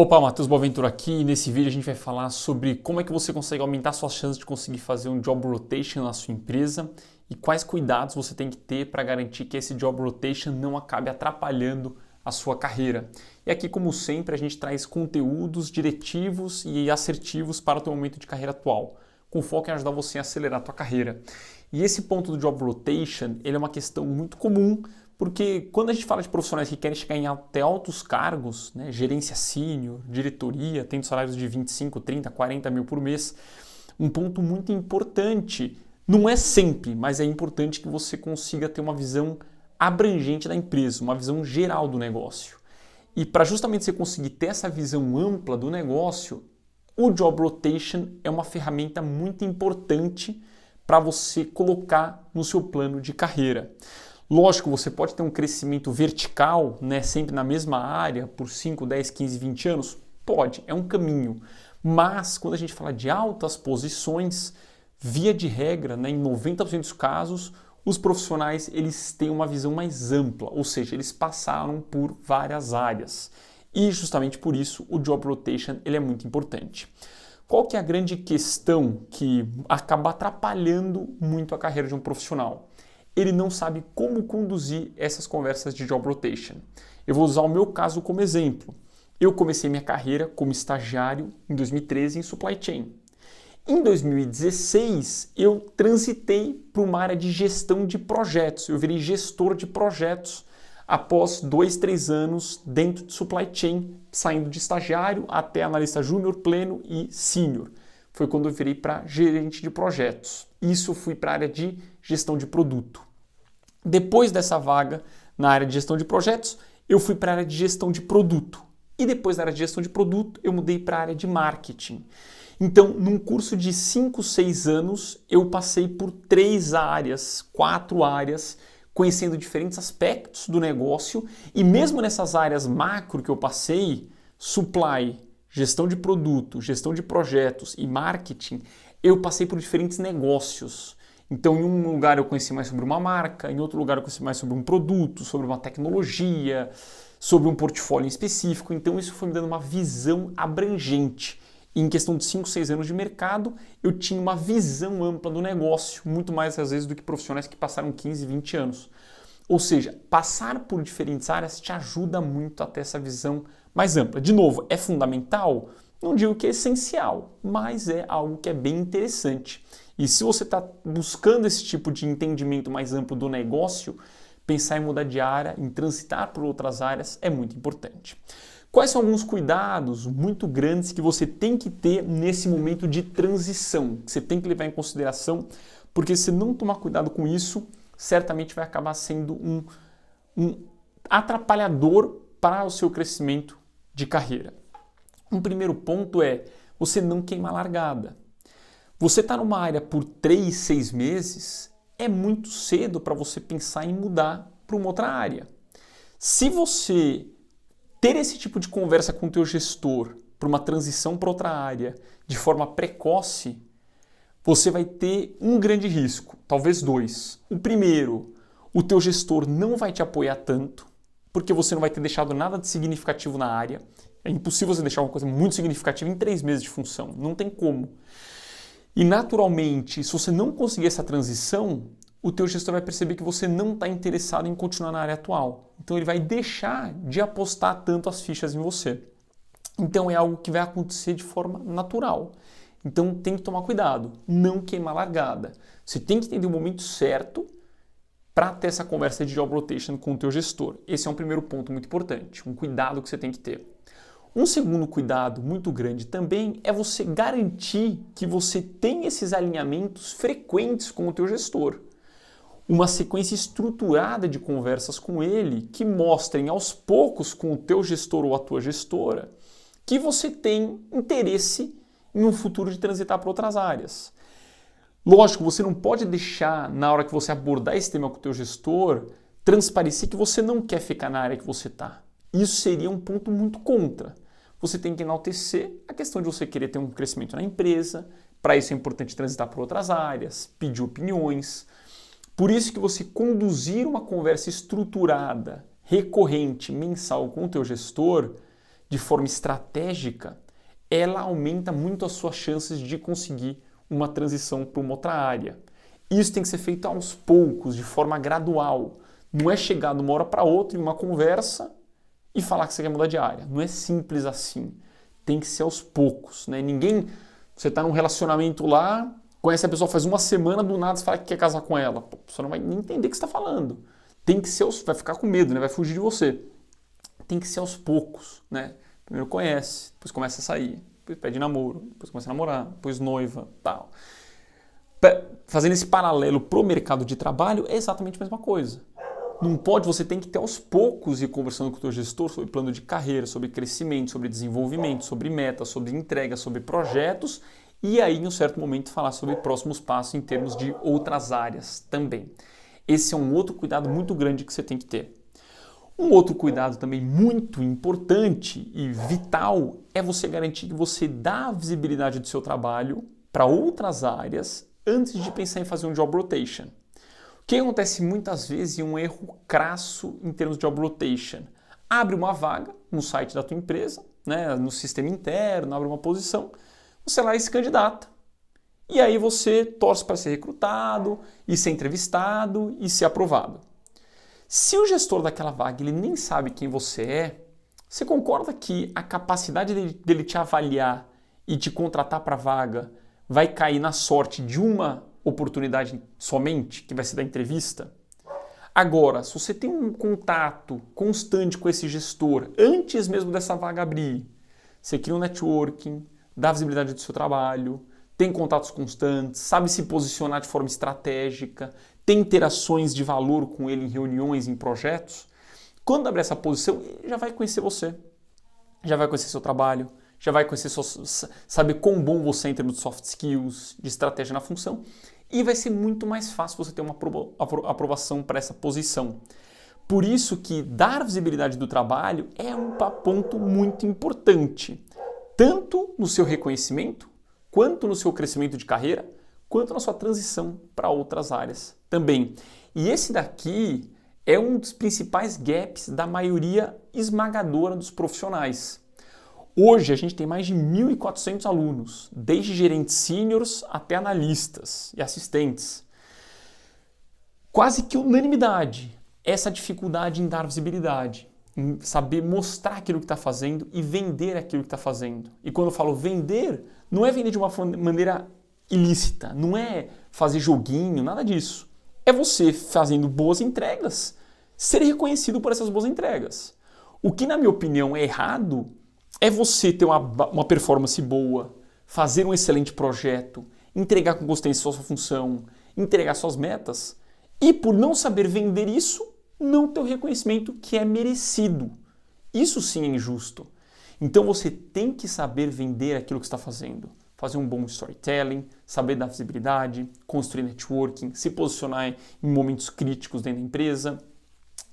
Opa, Matheus Boaventura aqui e nesse vídeo a gente vai falar sobre como é que você consegue aumentar suas chances de conseguir fazer um job rotation na sua empresa e quais cuidados você tem que ter para garantir que esse job rotation não acabe atrapalhando a sua carreira. E aqui, como sempre, a gente traz conteúdos diretivos e assertivos para o teu momento de carreira atual, com foco em ajudar você a acelerar a tua carreira. E esse ponto do job rotation, ele é uma questão muito comum, porque quando a gente fala de profissionais que querem chegar em até altos cargos, né, gerência sênior, diretoria, tendo salários de 25, 30, 40 mil por mês, um ponto muito importante, não é sempre, mas é importante que você consiga ter uma visão abrangente da empresa, uma visão geral do negócio. E para justamente você conseguir ter essa visão ampla do negócio, o job rotation é uma ferramenta muito importante para você colocar no seu plano de carreira. Lógico, você pode ter um crescimento vertical, né, sempre na mesma área, por 5, 10, 15, 20 anos? Pode, é um caminho. Mas quando a gente fala de altas posições, via de regra, né, em 90% dos casos, os profissionais eles têm uma visão mais ampla, ou seja, eles passaram por várias áreas. E justamente por isso o job rotation ele é muito importante. Qual que é a grande questão que acaba atrapalhando muito a carreira de um profissional? Ele não sabe como conduzir essas conversas de job rotation. Eu vou usar o meu caso como exemplo. Eu comecei minha carreira como estagiário em 2013 em supply chain. Em 2016, eu transitei para uma área de gestão de projetos. Eu virei gestor de projetos após 2, 3 anos dentro de supply chain, saindo de estagiário até analista júnior, pleno e sênior. Foi quando eu virei para gerente de projetos. Isso eu fui para a área de gestão de produto. Depois dessa vaga na área de gestão de projetos, eu fui para a área de gestão de produto. E depois da área de gestão de produto, eu mudei para a área de marketing. Então, num curso de 5, 6 anos, eu passei por 3 áreas, 4 áreas, conhecendo diferentes aspectos do negócio. E mesmo nessas áreas macro que eu passei, supply, gestão de produto, gestão de projetos e marketing, eu passei por diferentes negócios. Então, em um lugar eu conheci mais sobre uma marca, em outro lugar eu conheci mais sobre um produto, sobre uma tecnologia, sobre um portfólio em específico. Então, isso foi me dando uma visão abrangente. E em questão de 5, 6 anos de mercado, eu tinha uma visão ampla do negócio, muito mais às vezes do que profissionais que passaram 15, 20 anos. Ou seja, passar por diferentes áreas te ajuda muito a ter essa visão mais ampla. De novo, é fundamental? Não digo que é essencial, mas é algo que é bem interessante. E se você está buscando esse tipo de entendimento mais amplo do negócio, pensar em mudar de área, em transitar por outras áreas é muito importante. Quais são alguns cuidados muito grandes que você tem que ter nesse momento de transição, que você tem que levar em consideração, porque se não tomar cuidado com isso, certamente vai acabar sendo um atrapalhador para o seu crescimento de carreira. Um primeiro ponto é você não queimar largada. Você está numa área por 3, 6 meses, é muito cedo para você pensar em mudar para uma outra área. Se você ter esse tipo de conversa com o teu gestor para uma transição para outra área de forma precoce, você vai ter um grande risco, talvez 2. O primeiro, o teu gestor não vai te apoiar tanto, porque você não vai ter deixado nada de significativo na área. É impossível você deixar uma coisa muito significativa em 3 meses de função, não tem como. E naturalmente, se você não conseguir essa transição, o teu gestor vai perceber que você não está interessado em continuar na área atual. Então ele vai deixar de apostar tanto as fichas em você. Então é algo que vai acontecer de forma natural. Então tem que tomar cuidado, não queimar largada. Você tem que entender o momento certo para ter essa conversa de job rotation com o teu gestor. Esse é um primeiro ponto muito importante, um cuidado que você tem que ter. Um segundo cuidado muito grande também é você garantir que você tem esses alinhamentos frequentes com o teu gestor. Uma sequência estruturada de conversas com ele que mostrem aos poucos com o teu gestor ou a tua gestora que você tem interesse em um futuro de transitar para outras áreas. Lógico, você não pode deixar, na hora que você abordar esse tema com o teu gestor, transparecer que você não quer ficar na área que você está. Isso seria um ponto muito contra. Você tem que enaltecer a questão de você querer ter um crescimento na empresa, para isso é importante transitar por outras áreas, pedir opiniões. Por isso que você conduzir uma conversa estruturada, recorrente, mensal com o teu gestor de forma estratégica, ela aumenta muito as suas chances de conseguir uma transição para uma outra área. Isso tem que ser feito aos poucos, de forma gradual. Não é chegar de uma hora para outra em uma conversa e falar que você quer mudar de área. Não é simples assim. Tem que ser aos poucos, né? Você está num relacionamento lá, conhece a pessoa faz uma semana, do nada você fala que quer casar com ela. Pô, você não vai nem entender o que você está falando. Tem que ser vai ficar com medo, né? Vai fugir de você. Tem que ser aos poucos, né? Primeiro conhece, depois começa a sair, depois pede namoro, depois começa a namorar, depois noiva, tal. Fazendo esse paralelo pro mercado de trabalho, é exatamente a mesma coisa. Você tem que ter aos poucos ir conversando com o teu gestor sobre plano de carreira, sobre crescimento, sobre desenvolvimento, sobre metas, sobre entrega, sobre projetos e aí em um certo momento falar sobre próximos passos em termos de outras áreas também. Esse é um outro cuidado muito grande que você tem que ter. Um outro cuidado também muito importante e vital é você garantir que você dá a visibilidade do seu trabalho para outras áreas antes de pensar em fazer um job rotation. O que acontece muitas vezes é um erro crasso em termos de job rotation. Abre uma vaga no site da tua empresa, né, no sistema interno, abre uma posição, você lá se candidata. E aí você torce para ser recrutado, e ser entrevistado e ser aprovado. Se o gestor daquela vaga ele nem sabe quem você é, você concorda que a capacidade dele te avaliar e te contratar para a vaga vai cair na sorte de uma oportunidade somente, que vai ser da entrevista? Agora, se você tem um contato constante com esse gestor antes mesmo dessa vaga abrir, você cria um networking, dá visibilidade do seu trabalho, tem contatos constantes, sabe se posicionar de forma estratégica, tem interações de valor com ele em reuniões, em projetos, quando abrir essa posição, ele já vai conhecer você, já vai conhecer seu trabalho, já vai conhecer saber quão bom você é em termos de soft skills, de estratégia na função, e vai ser muito mais fácil você ter uma aprovação para essa posição. Por isso que dar visibilidade do trabalho é um ponto muito importante, tanto no seu reconhecimento, quanto no seu crescimento de carreira, quanto na sua transição para outras áreas também. E esse daqui é um dos principais gaps da maioria esmagadora dos profissionais. Hoje a gente tem mais de 1.400 alunos, desde gerentes sêniores até analistas e assistentes. Quase que unanimidade, essa dificuldade em dar visibilidade, em saber mostrar aquilo que está fazendo e vender aquilo que está fazendo. E quando eu falo vender, não é vender de uma maneira ilícita, não é fazer joguinho, nada disso. É você fazendo boas entregas, ser reconhecido por essas boas entregas. O que, na minha opinião, é errado é você ter uma performance boa, fazer um excelente projeto, entregar com consistência sua função, entregar suas metas e, por não saber vender isso, não ter o reconhecimento que é merecido. Isso sim é injusto. Então você tem que saber vender aquilo que está fazendo. Fazer um bom storytelling, saber dar visibilidade, construir networking, se posicionar em momentos críticos dentro da empresa,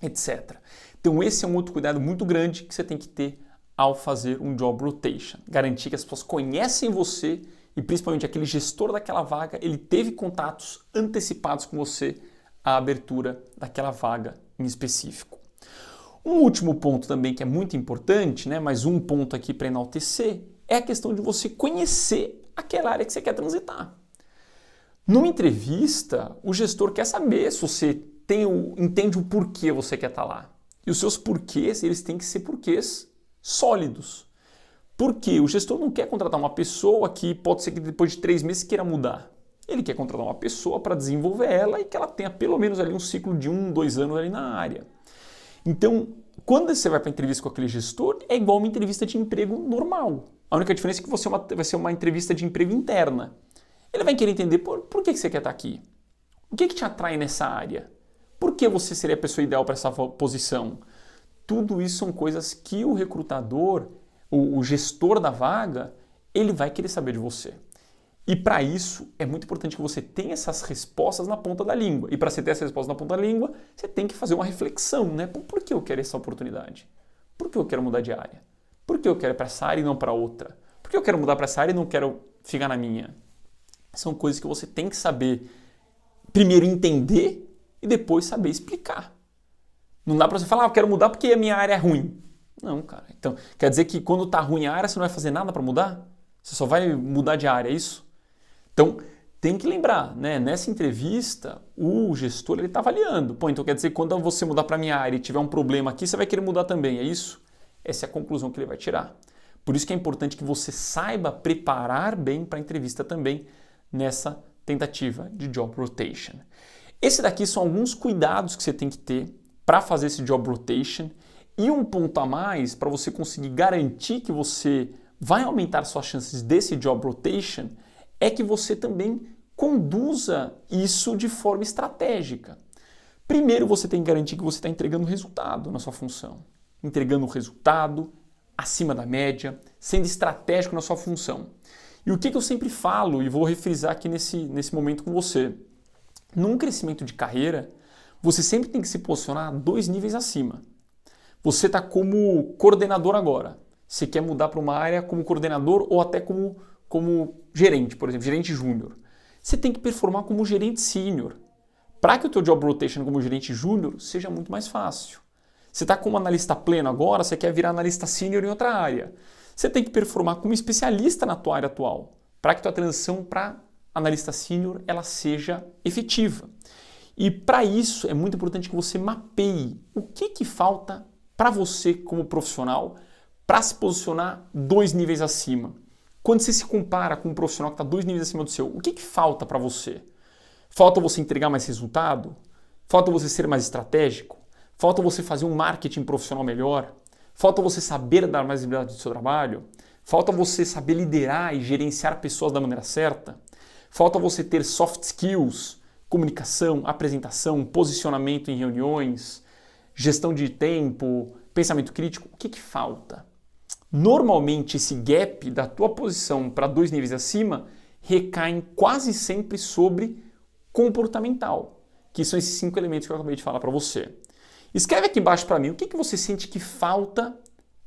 etc. Então esse é um outro cuidado muito grande que você tem que ter ao fazer um job rotation. Garantir que as pessoas conhecem você e principalmente aquele gestor daquela vaga, ele teve contatos antecipados com você à abertura daquela vaga em específico. Um último ponto também que é muito importante, né, mais um ponto aqui para enaltecer, é a questão de você conhecer aquela área que você quer transitar. Numa entrevista, o gestor quer saber se você entende o porquê você quer estar lá. E os seus porquês, eles têm que ser porquês sólidos. Porque o gestor não quer contratar uma pessoa que pode ser que depois de 3 meses queira mudar. Ele quer contratar uma pessoa para desenvolver ela e que ela tenha pelo menos ali um ciclo de 1, 2 anos ali na área. Então, quando você vai para a entrevista com aquele gestor, é igual uma entrevista de emprego normal. A única diferença é que vai ser uma entrevista de emprego interna. Ele vai querer entender por que você quer estar aqui. O que te atrai nessa área? Por que você seria a pessoa ideal para essa posição? Tudo isso são coisas que o recrutador, o gestor da vaga, ele vai querer saber de você. E para isso, é muito importante que você tenha essas respostas na ponta da língua. E para você ter essa resposta na ponta da língua, você tem que fazer uma reflexão, né? Por que eu quero essa oportunidade? Por que eu quero mudar de área? Por que eu quero ir para essa área e não para outra? Por que eu quero mudar para essa área e não quero ficar na minha? São coisas que você tem que saber primeiro entender e depois saber explicar. Não dá para você falar, eu quero mudar porque a minha área é ruim. Não, cara. Então, quer dizer que quando tá ruim a área, você não vai fazer nada para mudar? Você só vai mudar de área, é isso? Então, tem que lembrar, né? Nessa entrevista, o gestor ele está avaliando. Pô, então quer dizer que quando você mudar para a minha área e tiver um problema aqui, você vai querer mudar também, é isso? Essa é a conclusão que ele vai tirar. Por isso que é importante que você saiba preparar bem para a entrevista também nessa tentativa de job rotation. Esse daqui são alguns cuidados que você tem que ter para fazer esse job rotation e um ponto a mais para você conseguir garantir que você vai aumentar suas chances desse job rotation é que você também conduza isso de forma estratégica. Primeiro, você tem que garantir que você está entregando resultado na sua função. Entregando o resultado acima da média, sendo estratégico na sua função. E o que eu sempre falo, e vou refrisar aqui nesse momento com você, num crescimento de carreira, você sempre tem que se posicionar 2 níveis acima. Você está como coordenador agora. Você quer mudar para uma área como coordenador ou até como gerente, por exemplo, gerente júnior. Você tem que performar como gerente sênior. Para que o teu job rotation como gerente júnior seja muito mais fácil. Você está como analista pleno agora, você quer virar analista sênior em outra área. Você tem que performar como especialista na tua área atual, para que a tua transição para analista sênior ela seja efetiva. E para isso é muito importante que você mapeie o que falta para você como profissional para se posicionar 2 níveis acima. Quando você se compara com um profissional que está 2 níveis acima do seu, o que falta para você? Falta você entregar mais resultado? Falta você ser mais estratégico? Falta você fazer um marketing profissional melhor? Falta você saber dar mais visibilidade do seu trabalho? Falta você saber liderar e gerenciar pessoas da maneira certa? Falta você ter soft skills, comunicação, apresentação, posicionamento em reuniões, gestão de tempo, pensamento crítico? O que falta? Normalmente esse gap da tua posição para 2 níveis acima recai quase sempre sobre comportamental, que são esses 5 elementos que eu acabei de falar para você. Escreve aqui embaixo para mim o que você sente que falta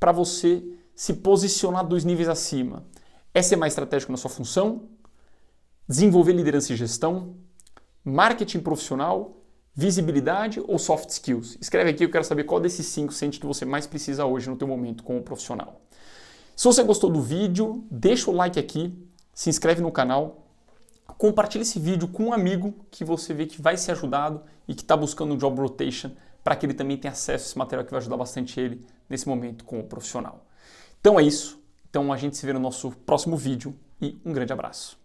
para você se posicionar 2 níveis acima. É ser mais estratégico na sua função? Desenvolver liderança e gestão? Marketing profissional? Visibilidade ou soft skills? Escreve aqui, eu quero saber qual desses 5 sente que você mais precisa hoje no teu momento como profissional. Se você gostou do vídeo, deixa o like aqui, se inscreve no canal, compartilha esse vídeo com um amigo que você vê que vai ser ajudado e que está buscando um job rotation para que ele também tenha acesso a esse material que vai ajudar bastante ele nesse momento como profissional. Então é isso. Então a gente se vê no nosso próximo vídeo e um grande abraço.